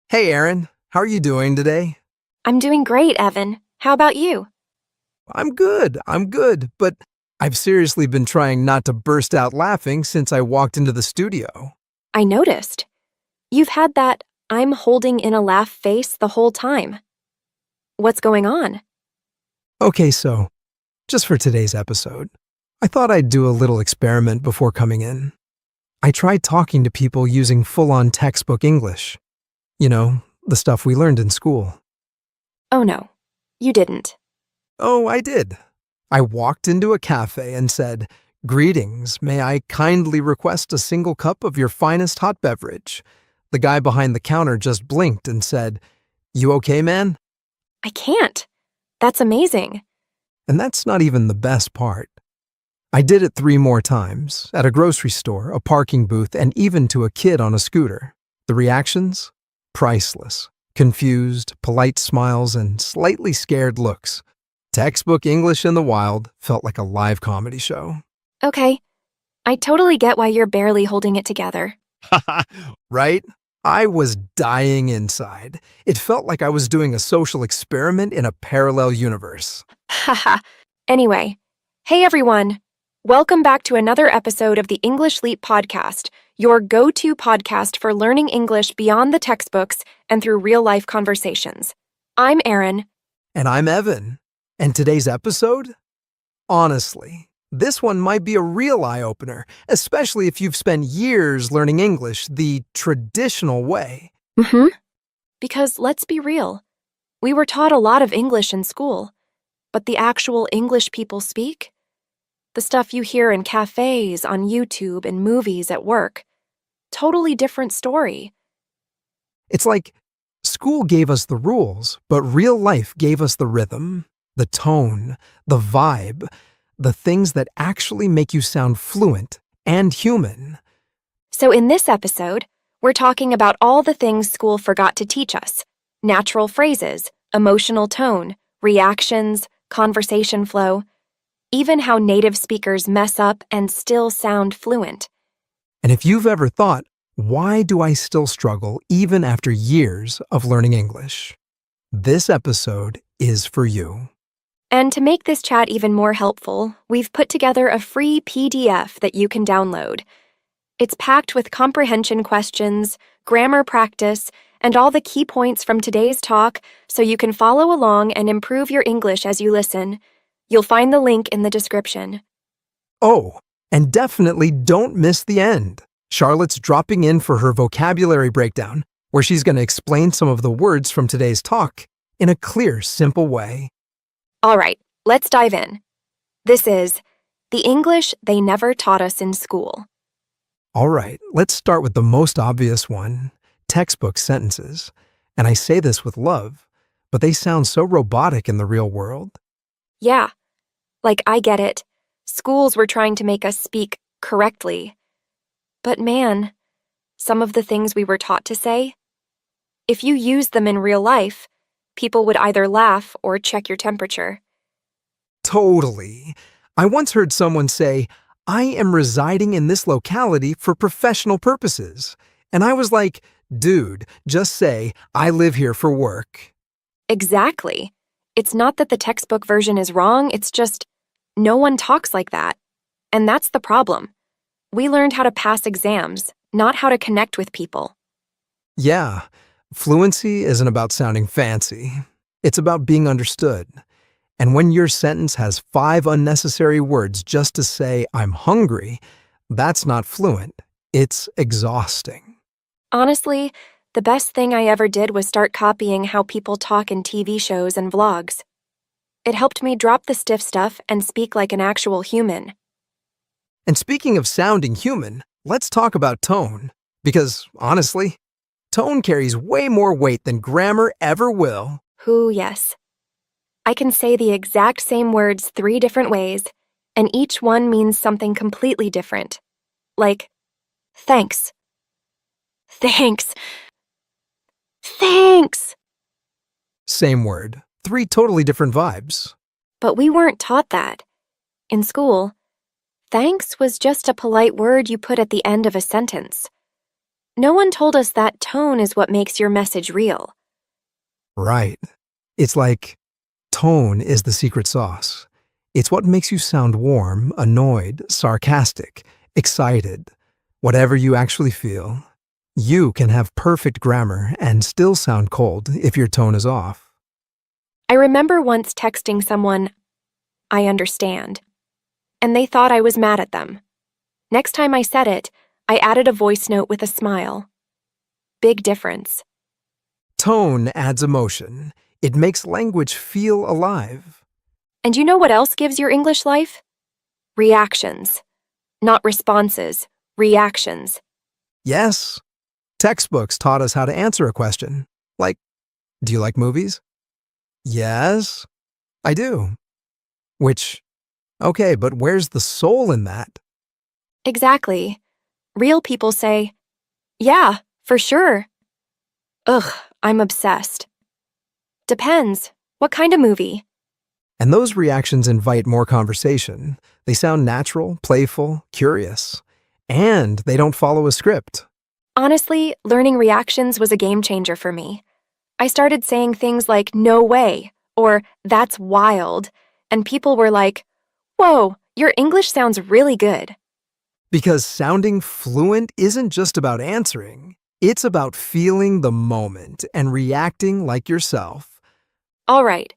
Hey, Aaron. How are you doing today? I'm doing great, Evan. How about you? I'm good, but I've seriously been trying not to burst out laughing since I walked into the studio. I noticed. You've had that I'm holding in a laugh face the whole time. What's going on? Okay, so, just for today's episode, I thought I'd do a little experiment before coming in. I tried talking to people using full-on textbook English. You know, the stuff we learned in school. Oh no, you didn't. Oh, I did. I walked into a cafe and said, "Greetings, may I kindly request a single cup of your finest hot beverage?" The guy behind the counter just blinked and said, "You okay, man?" I can't. That's amazing. And that's not even the best part. I did it 3 more times, at a grocery store, a parking booth, and even to a kid on a scooter. The reactions? Priceless. Confused, polite smiles, and slightly scared looks. Textbook English in the wild felt like a live comedy show. Okay. I totally get why you're barely holding it together. Right? I was dying inside. It felt like I was doing a social experiment in a parallel universe. Haha. Anyway, hey everyone. Welcome back to another episode of the English Leap podcast, your go-to podcast for learning English beyond the textbooks and through real-life conversations. I'm Erin. And I'm Evan. And today's episode? Honestly, this one might be a real eye-opener, especially if you've spent years learning English the traditional way. Because let's be real, we were taught a lot of English in school, but the actual English people speak? The stuff you hear in cafes, on YouTube, and movies at work. Totally different story. It's like school gave us the rules, but real life gave us the rhythm, the tone, the vibe, the things that actually make you sound fluent and human. So in this episode, we're talking about all the things school forgot to teach us. Natural phrases, emotional tone, reactions, conversation flow, even how native speakers mess up and still sound fluent. And if you've ever thought, why do I still struggle even after years of learning English? This episode is for you. And to make this chat even more helpful, we've put together a free PDF that you can download. It's packed with comprehension questions, grammar practice, and all the key points from today's talk so you can follow along and improve your English as you listen. You'll find the link in the description. Oh, and definitely don't miss the end. Charlotte's dropping in for her vocabulary breakdown, where she's going to explain some of the words from today's talk in a clear, simple way. All right, let's dive in. This is the English they never taught us in school. All right, let's start with the most obvious one, textbook sentences. And I say this with love, but they sound so robotic in the real world. Yeah, like I get it. Schools were trying to make us speak correctly. But man, some of the things we were taught to say, if you used them in real life, people would either laugh or check your temperature. Totally. I once heard someone say, "I am residing in this locality for professional purposes." And I was like, dude, just say, "I live here for work." Exactly. It's not that the textbook version is wrong, it's just no one talks like that. And that's the problem. We learned how to pass exams, not how to connect with people. Yeah, fluency isn't about sounding fancy. It's about being understood. And when your sentence has 5 unnecessary words just to say, "I'm hungry," that's not fluent. It's exhausting. Honestly, the best thing I ever did was start copying how people talk in TV shows and vlogs. It helped me drop the stiff stuff and speak like an actual human. And speaking of sounding human, let's talk about tone. Because, honestly, tone carries way more weight than grammar ever will. Yes. I can say the exact same words 3 different ways, and each one means something completely different. Like, thanks. Thanks. Thanks! Same word, 3 totally different vibes. But we weren't taught that. In school, thanks was just a polite word you put at the end of a sentence. no one told us that tone is what makes your message real. Right. It's like tone is the secret sauce. It's what makes you sound warm, annoyed, sarcastic, excited. Whatever you actually feel. You can have perfect grammar and still sound cold if your tone is off. I remember once texting someone, "I understand," and they thought I was mad at them. Next time I said it, I added a voice note with a smile. Big difference. Tone adds emotion. It makes language feel alive. And you know what else gives your English life? Reactions. Not responses, reactions. Yes, textbooks taught us how to answer a question. Like, do you like movies? Yes, I do. Which, okay, but where's the soul in that? Exactly. Real people say, "Yeah, for sure." Ugh, I'm obsessed. Depends. What kind of movie? And those reactions invite more conversation. They sound natural, playful, curious. And they don't follow a script. Honestly, learning reactions was a game changer for me. I started saying things like, "No way," or "That's wild," and people were like, "Whoa, your English sounds really good." Because sounding fluent isn't just about answering. It's about feeling the moment and reacting like yourself. All right,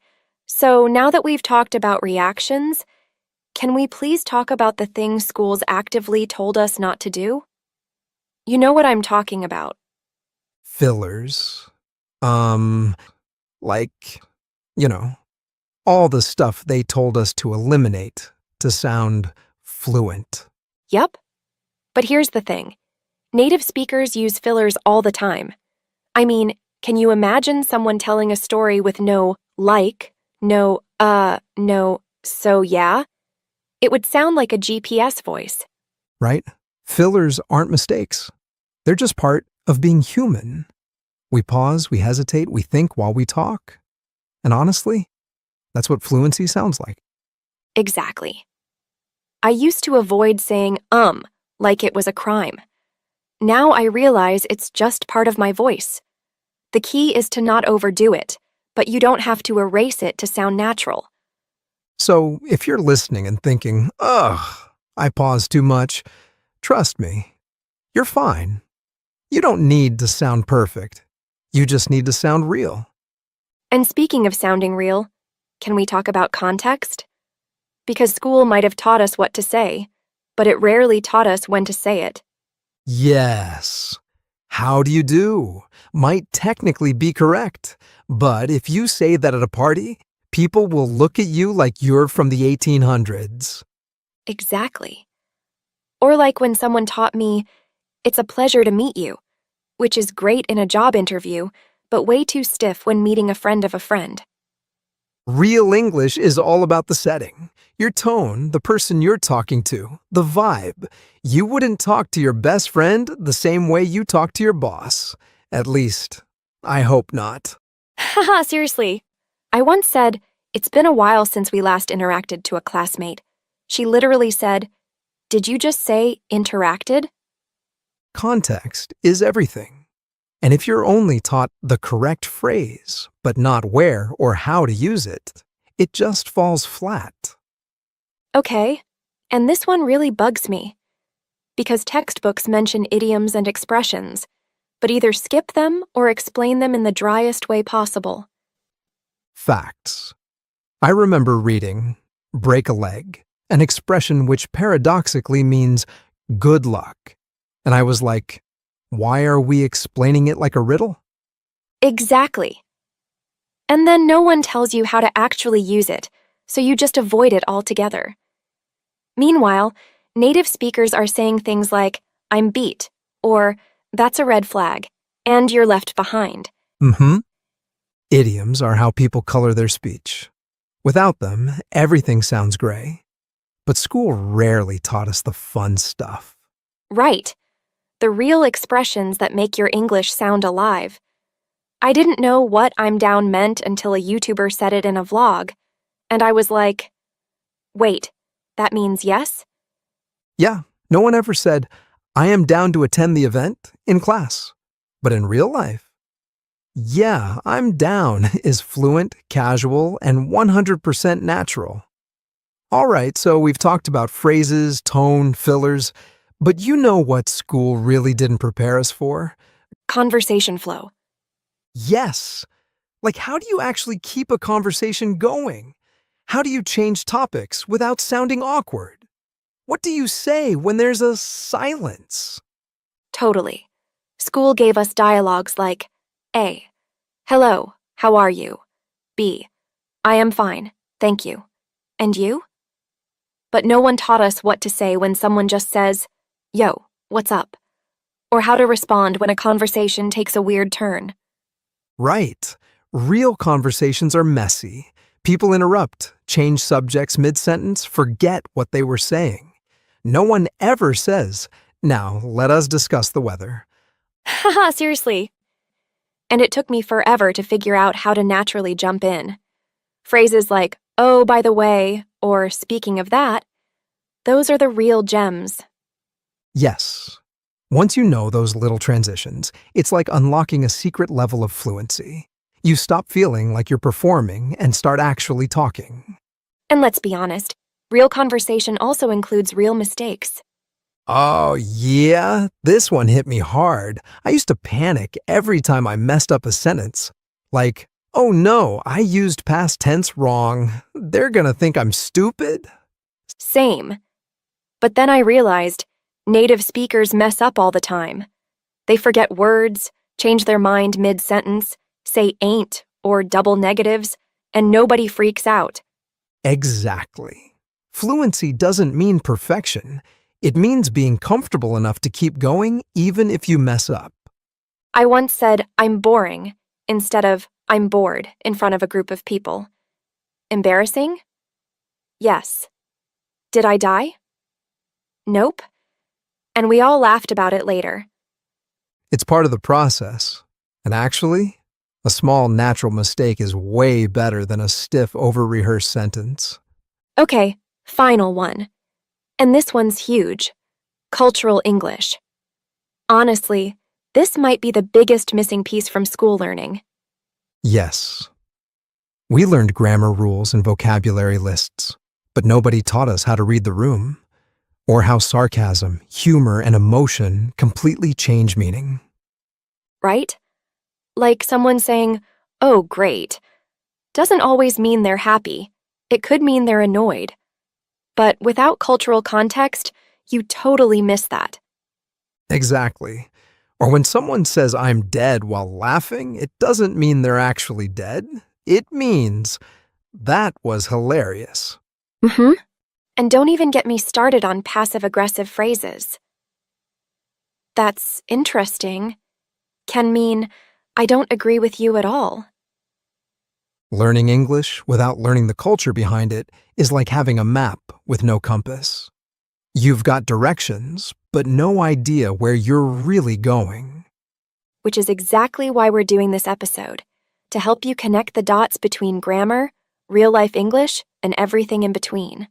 so now that we've talked about reactions, can we please talk about the things schools actively told us not to do? You know what I'm talking about. Fillers. Like, you know, all the stuff they told us to eliminate to sound fluent. Yep. But here's the thing. Native speakers use fillers all the time. I mean, can you imagine someone telling a story with no like, no, so yeah? It would sound like a GPS voice. Right? Fillers aren't mistakes. They're just part of being human. We pause, we hesitate, we think while we talk. And honestly, that's what fluency sounds like. Exactly. I used to avoid saying like it was a crime. Now I realize it's just part of my voice. The key is to not overdo it, but you don't have to erase it to sound natural. So if you're listening and thinking, ugh, I pause too much, trust me, you're fine. You don't need to sound perfect. You just need to sound real. And speaking of sounding real, can we talk about context? Because school might have taught us what to say, but it rarely taught us when to say it. Yes. How do you do? Might technically be correct. But if you say that at a party, people will look at you like you're from the 1800s. Exactly. Or like when someone taught me, "It's a pleasure to meet you," which is great in a job interview, but way too stiff when meeting a friend of a friend. Real English is all about the setting, your tone, the person you're talking to, the vibe. You wouldn't talk to your best friend the same way you talk to your boss. At least, I hope not. Haha, seriously. I once said, "It's been a while since we last interacted," to a classmate. She literally said, "Did you just say interacted?" Context is everything. And if you're only taught the correct phrase, but not where or how to use it, it just falls flat. Okay, and this one really bugs me. Because textbooks mention idioms and expressions, but either skip them or explain them in the driest way possible. Facts. I remember reading, break a leg, an expression which paradoxically means good luck. And I was like, why are we explaining it like a riddle? Exactly. And then no one tells you how to actually use it, so you just avoid it altogether. Meanwhile, native speakers are saying things like, "I'm beat," or "That's a red flag," and "You're left behind." Mm-hmm. Idioms are how people color their speech. Without them, everything sounds gray. But school rarely taught us the fun stuff. Right. The real expressions that make your English sound alive. I didn't know what "I'm down" meant until a YouTuber said it in a vlog, and I was like, wait, that means yes? Yeah, no one ever said, I am down to attend the event in class. But in real life, yeah, I'm down is fluent, casual, and 100% natural. All right, so we've talked about phrases, tone, fillers, but you know what school really didn't prepare us for? Conversation flow. Yes. Like, how do you actually keep a conversation going? How do you change topics without sounding awkward? What do you say when there's a silence? Totally. School gave us dialogues like A. Hello, how are you? B. I am fine, thank you. And you? But no one taught us what to say when someone just says, Yo, what's up? Or how to respond when a conversation takes a weird turn. Right. Real conversations are messy. People interrupt, change subjects mid-sentence, forget what they were saying. No one ever says, now let us discuss the weather. Haha, seriously. And it took me forever to figure out how to naturally jump in. Phrases like, oh, by the way, or speaking of that, those are the real gems. Yes. Once you know those little transitions, it's like unlocking a secret level of fluency. You stop feeling like you're performing and start actually talking. And let's be honest, real conversation also includes real mistakes. Oh, yeah? This one hit me hard. I used to panic every time I messed up a sentence. Like, oh no, I used past tense wrong. They're gonna think I'm stupid? Same. But then I realized native speakers mess up all the time. They forget words, change their mind mid-sentence, say ain't or double negatives, and nobody freaks out. Exactly. Fluency doesn't mean perfection. It means being comfortable enough to keep going even if you mess up. I once said, I'm boring, instead of, I'm bored, in front of a group of people. Embarrassing? Yes. Did I die? Nope. And we all laughed about it later. It's part of the process. And actually, a small natural mistake is way better than a stiff, over-rehearsed sentence. Okay, final one. And this one's huge. Cultural English. Honestly, this might be the biggest missing piece from school learning. Yes. We learned grammar rules and vocabulary lists, but nobody taught us how to read the room, or how sarcasm, humor, and emotion completely change meaning. Right? Like someone saying, oh, great, doesn't always mean they're happy. It could mean they're annoyed. But without cultural context, you totally miss that. Exactly. Or when someone says I'm dead while laughing, it doesn't mean they're actually dead. It means that was hilarious. Mm-hmm. And don't even get me started on passive-aggressive phrases. That's interesting can mean I don't agree with you at all. Learning English without learning the culture behind it is like having a map with no compass. You've got directions, but no idea where you're really going. Which is exactly why we're doing this episode, to help you connect the dots between grammar, real-life English, and everything in between.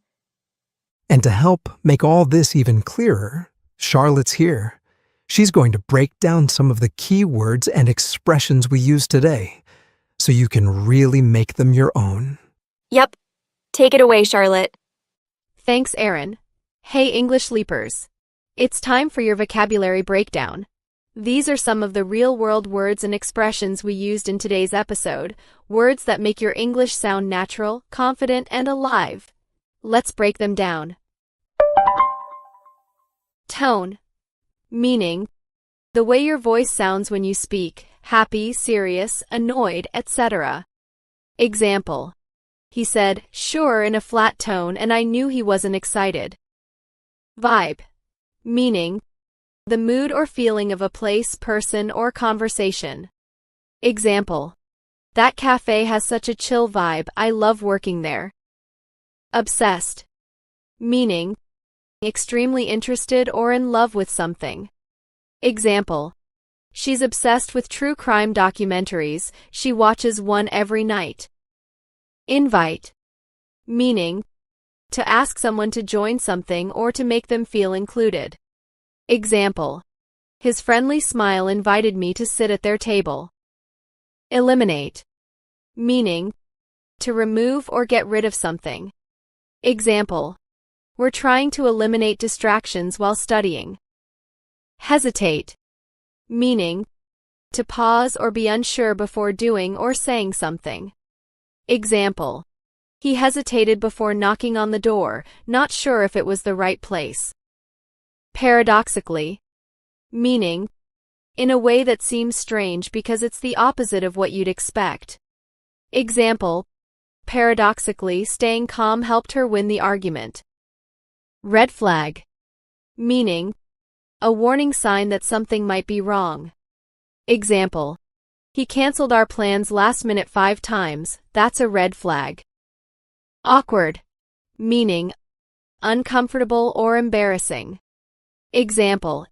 And to help make all this even clearer, Charlotte's here. She's going to break down some of the key words and expressions we use today, so you can really make them your own. Yep. Take it away, Charlotte. Thanks, Aaron. Hey, English leapers. It's time for your vocabulary breakdown. These are some of the real-world words and expressions we used in today's episode, words that make your English sound natural, confident, and alive. Let's break them down. Tone. Meaning, the way your voice sounds when you speak, happy, serious, annoyed, etc. Example. He said, sure, in a flat tone, and I knew he wasn't excited. Vibe. Meaning, the mood or feeling of a place, person, or conversation. Example. That cafe has such a chill vibe, I love working there. Obsessed. Meaning, extremely interested or in love with something. Example. She's obsessed with true crime documentaries, she watches one every night. Invite. Meaning, to ask someone to join something or to make them feel included. Example: his friendly smile invited me to sit at their table. Eliminate, meaning to remove or get rid of something. Example: we're trying to eliminate distractions while studying. Hesitate, meaning to pause or be unsure before doing or saying something. Example: he hesitated before knocking on the door, not sure if it was the right place. Paradoxically, meaning in a way that seems strange because it's the opposite of what you'd expect. Example: paradoxically, staying calm helped her win the argument. Red flag, meaning a warning sign that something might be wrong. Example: he canceled our plans last minute 5 times, that's a red flag. Awkward, meaning uncomfortable or embarrassing. Example: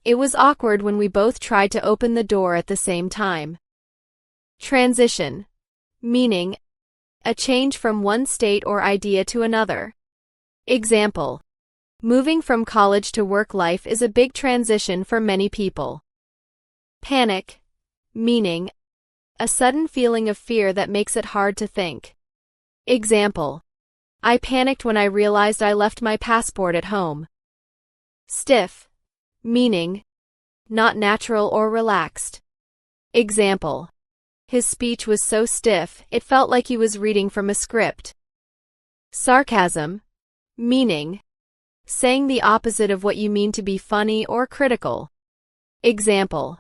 it was awkward when we both tried to open the door at the same time. Transition, meaning a change from one state or idea to another. Example: moving from college to work life is a big transition for many people. Panic, meaning a sudden feeling of fear that makes it hard to think. Example: I panicked when I realized I left my passport at home. Stiff, meaning not natural or relaxed. Example: his speech was so stiff, it felt like he was reading from a script. Sarcasm, meaning saying the opposite of what you mean to be funny or critical. Example: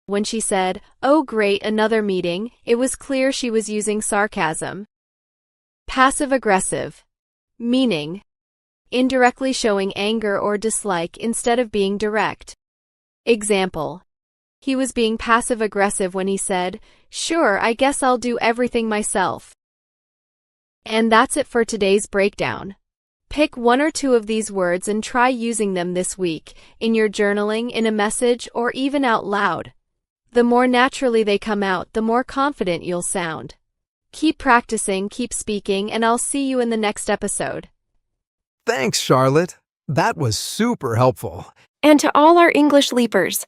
when she said, "Oh great, another meeting," it was clear she was using sarcasm. Passive-aggressive, meaning indirectly showing anger or dislike instead of being direct. Example: he was being passive-aggressive when he said, "Sure, I guess I'll do everything myself." And that's it for today's breakdown. Pick 1 or 2 of these words and try using them this week, in your journaling, in a message, or even out loud. The more naturally they come out, the more confident you'll sound. Keep practicing, keep speaking, and I'll see you in the next episode. Thanks, Charlotte. That was super helpful. And to all our English leapers,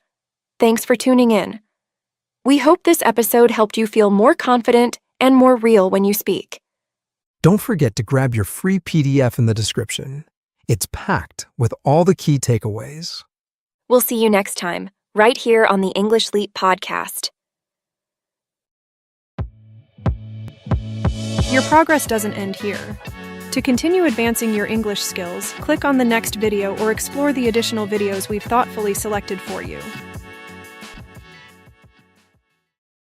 thanks for tuning in. We hope this episode helped you feel more confident and more real when you speak. Don't forget to grab your free PDF in the description. It's packed with all the key takeaways. We'll see you next time, right here on the English Leap podcast. Your progress doesn't end here. To continue advancing your English skills, click on the next video or explore the additional videos we've thoughtfully selected for you.